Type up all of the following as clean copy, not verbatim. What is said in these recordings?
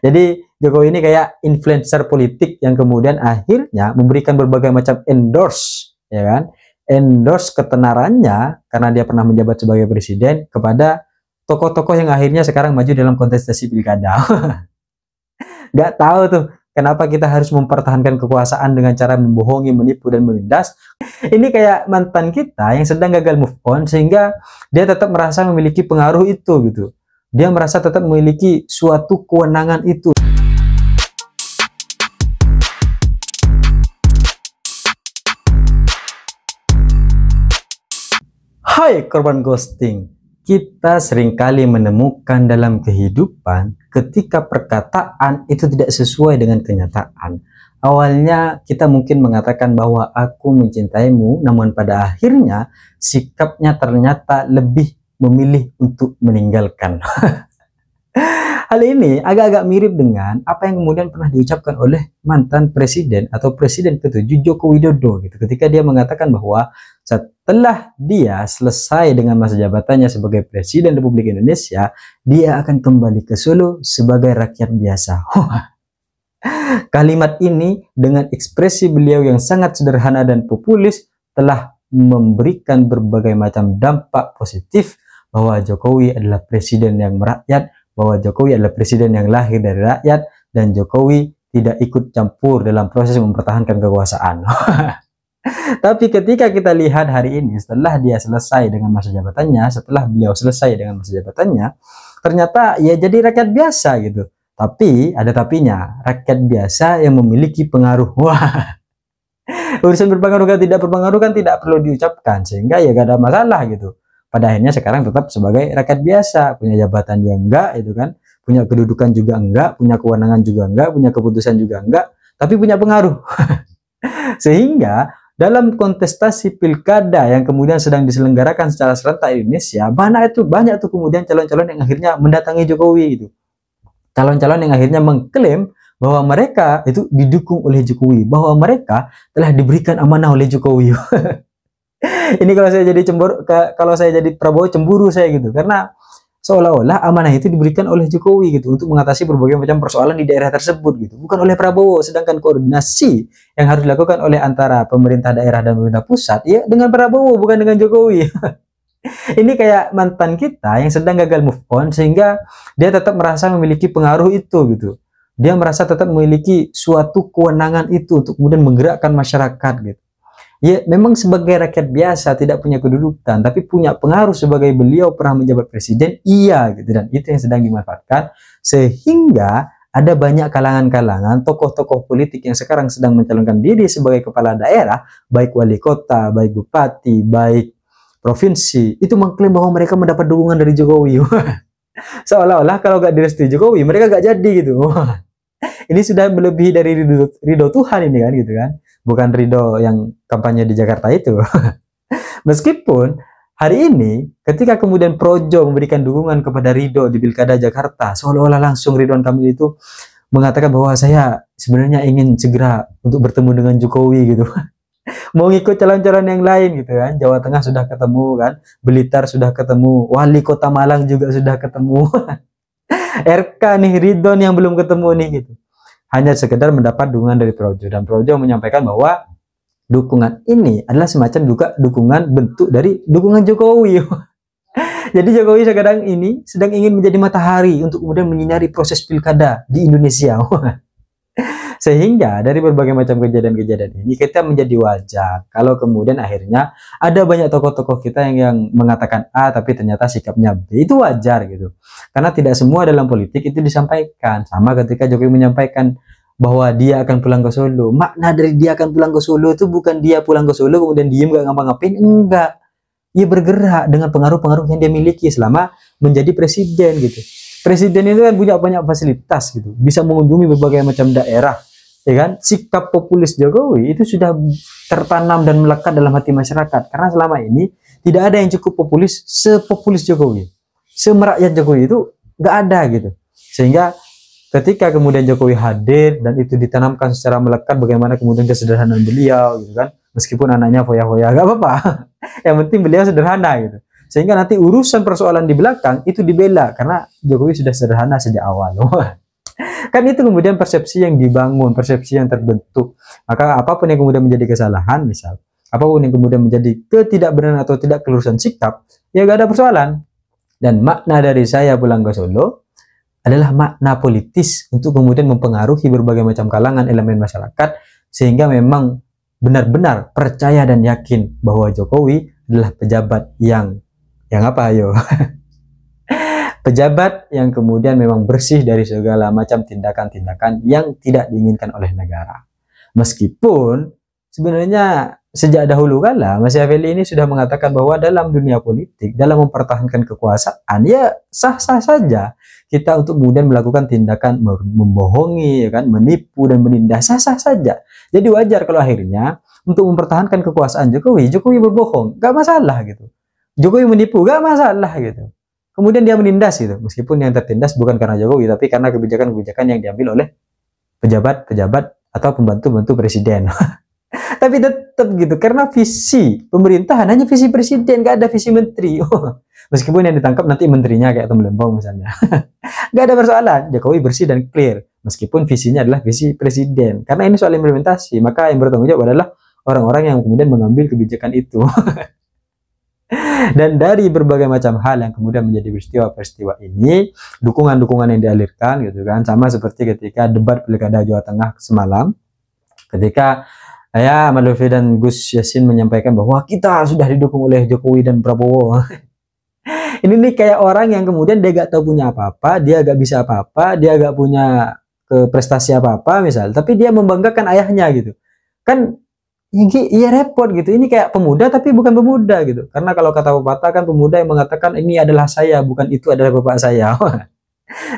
Jadi Jokowi ini kayak influencer politik yang kemudian akhirnya memberikan berbagai macam endorse, ya kan? Endorse ketenarannya karena dia pernah menjabat sebagai presiden kepada tokoh-tokoh yang akhirnya sekarang maju dalam kontestasi pilkada. Nggak tahu tuh kenapa kita harus mempertahankan kekuasaan dengan cara membohongi, menipu, dan menindas. Ini kayak mantan kita yang sedang gagal move on sehingga dia tetap merasa memiliki pengaruh itu gitu. Dia merasa tetap memiliki suatu kewenangan itu. Hai korban ghosting. Kita seringkali menemukan dalam kehidupan ketika perkataan itu tidak sesuai dengan kenyataan. Awalnya kita mungkin mengatakan bahwa aku mencintaimu, namun pada akhirnya sikapnya ternyata lebih memilih untuk meninggalkan. Hal ini agak-agak mirip dengan apa yang kemudian pernah diucapkan oleh mantan presiden atau presiden ke-7 Joko Widodo gitu, ketika dia mengatakan bahwa setelah dia selesai dengan masa jabatannya sebagai Presiden Republik Indonesia, dia akan kembali ke Solo sebagai rakyat biasa. Kalimat ini dengan ekspresi beliau yang sangat sederhana dan populis telah memberikan berbagai macam dampak positif bahwa Jokowi adalah presiden yang merakyat, bahwa Jokowi adalah presiden yang lahir dari rakyat, dan Jokowi tidak ikut campur dalam proses mempertahankan kekuasaan. Tapi ketika kita lihat hari ini, setelah dia selesai dengan masa jabatannya, setelah beliau selesai dengan masa jabatannya, ternyata ya jadi rakyat biasa gitu. Tapi ada tapinya, rakyat biasa yang memiliki pengaruh. Wah, urusan berpengaruh kan tidak berpengaruh kan tidak perlu diucapkan, sehingga ya gak ada masalah gitu. Pada akhirnya sekarang tetap sebagai rakyat biasa, punya jabatan yang enggak itu kan, punya kedudukan juga enggak, punya kewenangan juga enggak, punya keputusan juga enggak, tapi punya pengaruh. Sehingga dalam kontestasi pilkada yang kemudian sedang diselenggarakan secara serentak di Indonesia, banyak tuh kemudian calon-calon yang akhirnya mendatangi Jokowi gitu. Calon-calon yang akhirnya mengklaim bahwa mereka itu didukung oleh Jokowi, bahwa mereka telah diberikan amanah oleh Jokowi. Ini kalau saya jadi Prabowo cemburu saya gitu, karena seolah-olah amanah itu diberikan oleh Jokowi gitu untuk mengatasi berbagai macam persoalan di daerah tersebut gitu, bukan oleh Prabowo. Sedangkan koordinasi yang harus dilakukan oleh antara pemerintah daerah dan pemerintah pusat ya dengan Prabowo, bukan dengan Jokowi. Ini kayak mantan kita yang sedang gagal move on sehingga dia tetap merasa memiliki pengaruh itu gitu. Dia merasa tetap memiliki suatu kewenangan itu untuk kemudian menggerakkan masyarakat gitu. Ya memang sebagai rakyat biasa tidak punya kedudukan, tapi punya pengaruh sebagai beliau pernah menjabat presiden, iya gitu, dan itu yang sedang dimanfaatkan sehingga ada banyak kalangan-kalangan tokoh-tokoh politik yang sekarang sedang mencalonkan diri sebagai kepala daerah, baik wali kota, baik bupati, baik provinsi, itu mengklaim bahwa mereka mendapat dukungan dari Jokowi. Seolah-olah kalau gak direstui Jokowi mereka gak jadi gitu. Ini sudah melebihi dari ridho Tuhan ini kan gitu kan, bukan ridho yang kampanye di Jakarta itu. Meskipun hari ini ketika kemudian Projo memberikan dukungan kepada Ridho di Pilkada Jakarta, seolah-olah langsung Ridwan Kamil itu mengatakan bahwa saya sebenarnya ingin segera untuk bertemu dengan Jokowi gitu. Mau ngikut calon-calon yang lain gitu kan. Jawa Tengah sudah ketemu kan, Blitar sudah ketemu, wali kota Malang juga sudah ketemu. RK nih, Ridwan yang belum ketemu nih gitu. Hanya sekedar mendapat dukungan dari Projo, dan Projo menyampaikan bahwa dukungan ini adalah semacam juga dukungan bentuk dari dukungan Jokowi. Jadi Jokowi sekarang ini sedang ingin menjadi matahari untuk kemudian menyinari proses pilkada di Indonesia. Sehingga dari berbagai macam kejadian-kejadian ini kita menjadi wajar kalau kemudian akhirnya ada banyak tokoh-tokoh kita yang mengatakan A tapi ternyata sikapnya B. Itu wajar gitu, karena tidak semua dalam politik itu disampaikan. Sama ketika Jokowi menyampaikan bahwa dia akan pulang ke Solo, makna dari dia akan pulang ke Solo itu bukan dia pulang ke Solo kemudian diem gak ngapa-ngapain, enggak. Ia bergerak dengan pengaruh-pengaruh yang dia miliki selama menjadi presiden gitu. Presiden itu kan punya banyak fasilitas gitu, bisa mengunjungi berbagai macam daerah, ya kan. Sikap populis Jokowi itu sudah tertanam dan melekat dalam hati masyarakat, karena selama ini tidak ada yang cukup populis sepopulis Jokowi, semerakyat Jokowi itu nggak ada gitu. Sehingga ketika kemudian Jokowi hadir dan itu ditanamkan secara melekat bagaimana kemudian kesederhanaan beliau gitu kan, meskipun anaknya foya-foya nggak apa-apa, yang penting beliau sederhana gitu, sehingga nanti urusan persoalan di belakang itu dibela karena Jokowi sudah sederhana sejak awal. Kan itu kemudian persepsi yang dibangun, persepsi yang terbentuk. Maka apapun yang kemudian menjadi kesalahan, misal, apapun yang kemudian menjadi ketidakbenaran atau tidak kelurusan sikap, ya gak ada persoalan. Dan makna dari saya pulang ke Solo adalah makna politis untuk kemudian mempengaruhi berbagai macam kalangan elemen masyarakat, sehingga memang benar-benar percaya dan yakin bahwa Jokowi adalah pejabat yang apa ayo? Pejabat yang kemudian memang bersih dari segala macam tindakan-tindakan yang tidak diinginkan oleh negara. Meskipun sebenarnya sejak dahulu kala Machiavelli ini sudah mengatakan bahwa dalam dunia politik, dalam mempertahankan kekuasaan, ya sah-sah saja kita untuk kemudian melakukan tindakan membohongi, ya kan, menipu dan menindas, sah-sah saja. Jadi wajar kalau akhirnya untuk mempertahankan kekuasaan Jokowi berbohong, gak masalah gitu. Jokowi menipu, gak masalah gitu. Kemudian dia menindas gitu, meskipun yang tertindas bukan karena Jokowi, tapi karena kebijakan-kebijakan yang diambil oleh pejabat-pejabat atau pembantu-pembantu presiden. Tapi tetap gitu, karena visi pemerintahan hanya visi presiden, gak ada visi menteri. Meskipun yang ditangkap nanti menterinya kayak Tom Lembong misalnya. Gak ada persoalan, Jokowi bersih dan clear. Meskipun visinya adalah visi presiden. Karena ini soal implementasi, maka yang bertanggung jawab adalah orang-orang yang kemudian mengambil kebijakan itu. Dan dari berbagai macam hal yang kemudian menjadi peristiwa-peristiwa ini, dukungan-dukungan yang dialirkan gitu kan, sama seperti ketika debat Pilkada Jawa Tengah semalam, ketika Ahmad Lutfi dan Gus Yassin menyampaikan bahwa kita sudah didukung oleh Jokowi dan Prabowo. Ini nih kayak orang yang kemudian dia gak tahu punya apa-apa, dia gak bisa apa-apa, dia gak punya prestasi apa-apa misal, tapi dia membanggakan ayahnya gitu. Kan iya repot gitu. Ini kayak pemuda tapi bukan pemuda gitu. Karena kalau kata pepatah kan pemuda yang mengatakan ini adalah saya, bukan itu adalah bapak saya.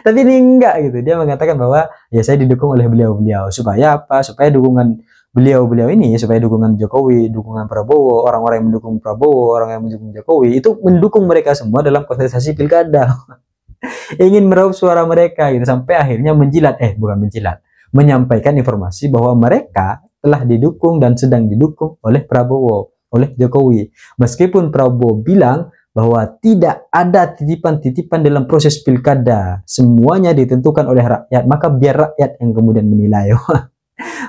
Tapi ini enggak gitu. Dia mengatakan bahwa ya saya didukung oleh beliau-beliau. Supaya apa? Supaya dukungan beliau-beliau ini, supaya dukungan Jokowi, dukungan Prabowo, orang-orang yang mendukung Prabowo, orang yang mendukung Jokowi itu mendukung mereka semua dalam kontestasi pilkada. Ingin meraup suara mereka gitu sampai akhirnya menyampaikan informasi bahwa mereka telah didukung dan sedang didukung oleh Prabowo, oleh Jokowi. Meskipun Prabowo bilang bahwa tidak ada titipan-titipan dalam proses pilkada, semuanya ditentukan oleh rakyat, maka biar rakyat yang kemudian menilai.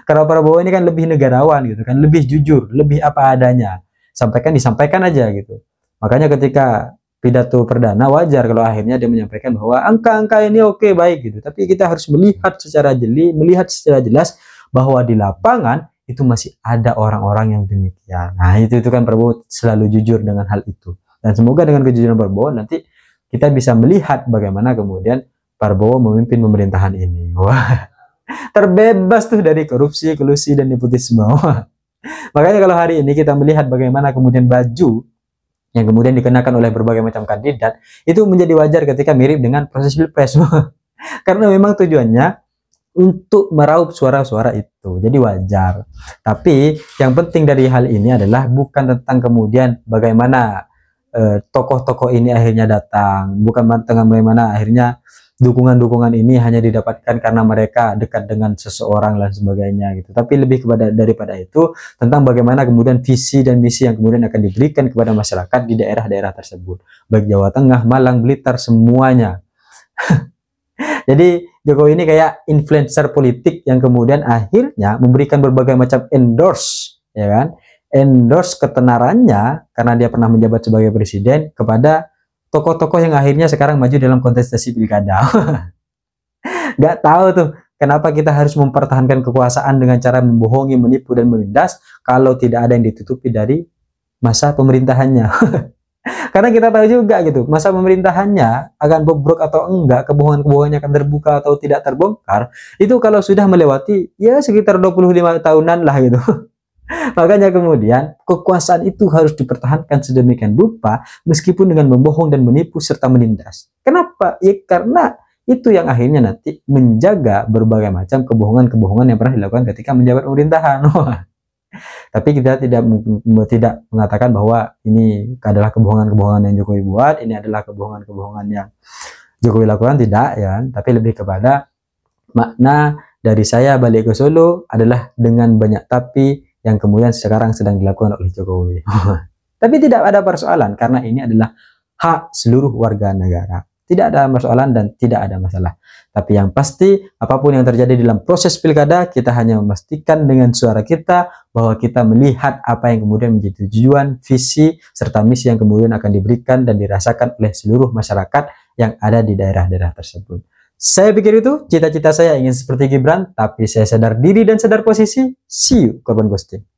Karena Prabowo ini kan lebih negarawan gitu kan, lebih jujur, lebih apa adanya. Disampaikan aja gitu. Makanya ketika pidato perdana wajar kalau akhirnya dia menyampaikan bahwa angka-angka ini oke, baik gitu. Tapi kita harus melihat secara jeli, melihat secara jelas bahwa di lapangan itu masih ada orang-orang yang demikian. Nah itu kan Prabowo selalu jujur dengan hal itu. Dan semoga dengan kejujuran Prabowo nanti kita bisa melihat bagaimana kemudian Prabowo memimpin pemerintahan ini. Wah, terbebas tuh dari korupsi, kolusi, dan nepotisme. Makanya kalau hari ini kita melihat bagaimana kemudian baju yang kemudian dikenakan oleh berbagai macam kandidat, itu menjadi wajar ketika mirip dengan proses pilpres. Karena memang tujuannya untuk meraup suara-suara itu, jadi wajar. Tapi yang penting dari hal ini adalah bukan tentang kemudian bagaimana tokoh-tokoh ini akhirnya datang, bukan tentang bagaimana akhirnya dukungan-dukungan ini hanya didapatkan karena mereka dekat dengan seseorang dan sebagainya gitu. Tapi lebih daripada itu tentang bagaimana kemudian visi dan misi yang kemudian akan diberikan kepada masyarakat di daerah-daerah tersebut, baik Jawa Tengah, Malang, Blitar, semuanya. Jadi Jokowi ini kayak influencer politik yang kemudian akhirnya memberikan berbagai macam endorse, ya kan? Endorse ketenarannya karena dia pernah menjabat sebagai presiden kepada tokoh-tokoh yang akhirnya sekarang maju dalam kontestasi pilkada. Gak tahu tuh kenapa kita harus mempertahankan kekuasaan dengan cara membohongi, menipu, dan menindas kalau tidak ada yang ditutupi dari masa pemerintahannya. Karena kita tahu juga gitu, masa pemerintahannya akan bobrok atau enggak, kebohongan-kebohongannya akan terbuka atau tidak terbongkar, itu kalau sudah melewati ya sekitar 25 tahunan lah gitu. Makanya kemudian kekuasaan itu harus dipertahankan sedemikian rupa meskipun dengan membohong dan menipu serta menindas. Kenapa? Ya karena itu yang akhirnya nanti menjaga berbagai macam kebohongan-kebohongan yang pernah dilakukan ketika menjabat pemerintahan. Tapi kita tidak mengatakan bahwa ini adalah kebohongan-kebohongan yang Jokowi buat, ini adalah kebohongan-kebohongan yang Jokowi lakukan, tidak ya. Tapi lebih kepada makna dari saya balik ke Solo adalah dengan banyak tapi yang kemudian sekarang sedang dilakukan oleh Jokowi. Tapi tidak ada persoalan karena ini adalah hak seluruh warga negara. tidak ada persoalan dan tidak ada masalah. Tapi yang pasti, apapun yang terjadi dalam proses pilkada, kita hanya memastikan dengan suara kita bahwa kita melihat apa yang kemudian menjadi tujuan, visi, serta misi yang kemudian akan diberikan dan dirasakan oleh seluruh masyarakat yang ada di daerah-daerah tersebut. Saya pikir itu cita-cita saya ingin seperti Gibran, tapi saya sadar diri dan sadar posisi. See you, korban ghosting.